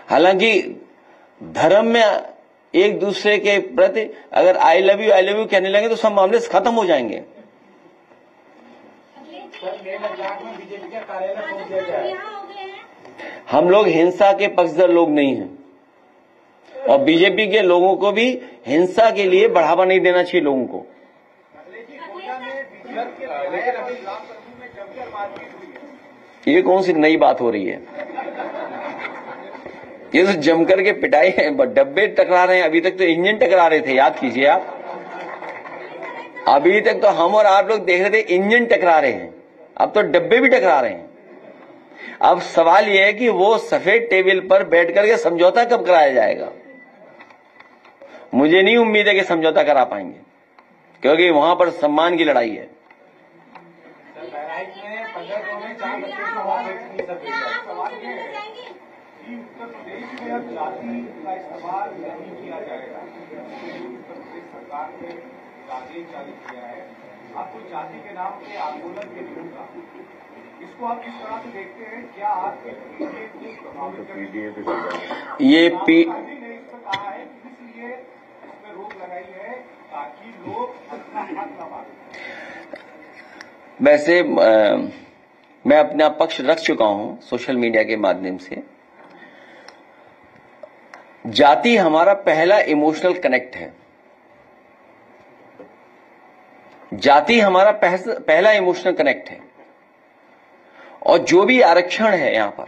हालांकि धर्म में एक दूसरे के प्रति अगर आई लव यू कहने लगे तो सब मामले खत्म हो जाएंगे। हम लोग हिंसा के पक्षधर लोग नहीं हैं और बीजेपी के लोगों को भी हिंसा के लिए बढ़ावा नहीं देना चाहिए लोगों को। ये कौन सी नई बात हो रही है? ये तो जमकर के पिटाई है, डब्बे टकरा रहे हैं। अभी तक तो इंजन टकरा रहे थे, याद कीजिए आप। अभी तक तो हम और आप लोग देख रहे थे इंजन टकरा रहे हैं, अब तो डब्बे भी टकरा रहे हैं। अब सवाल यह है कि वो सफेद टेबल पर बैठ करके समझौता कब कराया जाएगा। मुझे नहीं उम्मीद है कि समझौता करा पाएंगे, क्योंकि वहां पर सम्मान की लड़ाई है। उत्तर प्रदेश में अब जाति का इस्तेमाल नहीं किया जाएगा। उत्तर प्रदेश सरकार ने आदेश जारी किया है आपको जाति के नाम पे आंदोलन के विरुद्ध का, इसको आप किस तरह से देखते हैं? क्या आपके पीडीए को प्रभावित करेगी? ये ने इस पर कहा है कि इसलिए इसमें रोक लगाई है ताकि लोग अपना हक न मांगे। वैसे मैं अपना पक्ष रख चुका हूं सोशल मीडिया के माध्यम से। जाति हमारा पहला इमोशनल कनेक्ट है। जाति हमारा पहला इमोशनल कनेक्ट है और जो भी आरक्षण है यहां पर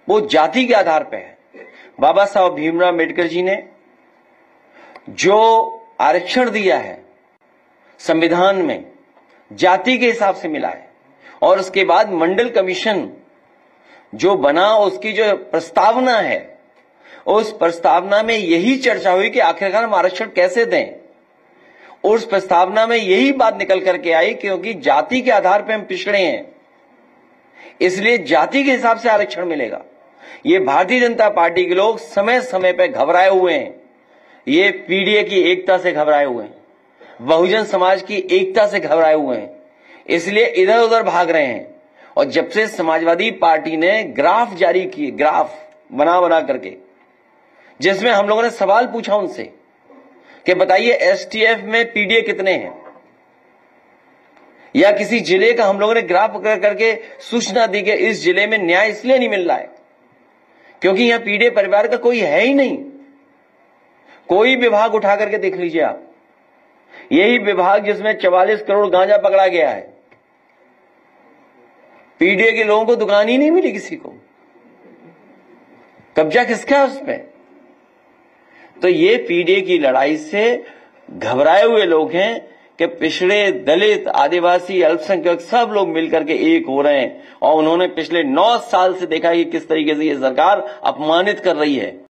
वो जाति के आधार पर है। बाबा साहब भीमराव अम्बेडकर जी ने जो आरक्षण दिया है संविधान में, जाति के हिसाब से मिला है। और उसके बाद मंडल कमीशन जो बना, उसकी जो प्रस्तावना है, उस प्रस्तावना में यही चर्चा हुई कि आखिरकार हम आरक्षण कैसे दें। उस प्रस्तावना में यही बात निकल करके आई, क्योंकि जाति के आधार पर हम पिछड़े हैं, इसलिए जाति के हिसाब से आरक्षण मिलेगा। ये भारतीय जनता पार्टी के लोग समय समय पर घबराए हुए हैं। ये पीडीए की एकता से घबराए हुए हैं, बहुजन समाज की एकता से घबराए हुए हैं, इसलिए इधर उधर भाग रहे हैं। और जब से समाजवादी पार्टी ने ग्राफ जारी किए, ग्राफ बना करके, जिसमें हम लोगों ने सवाल पूछा उनसे कि बताइए एसटीएफ में पीडीए कितने हैं, या किसी जिले का हम लोगों ने ग्राफ करके सूचना दी कि इस जिले में न्याय इसलिए नहीं मिल रहा है क्योंकि यहां पीडीए परिवार का कोई है ही नहीं। कोई विभाग उठा करके देख लीजिए आप, यही विभाग जिसमें 44 करोड़ गांजा पकड़ा गया है, पीडीए के लोगों को दुकान ही नहीं मिली किसी को। कब्जा किसका है उसमें? तो ये पीडीए की लड़ाई से घबराए हुए लोग हैं कि पिछड़े, दलित, आदिवासी, अल्पसंख्यक सब लोग मिलकर के एक हो रहे हैं। और उन्होंने पिछले 9 साल से देखा कि किस तरीके से ये सरकार अपमानित कर रही है।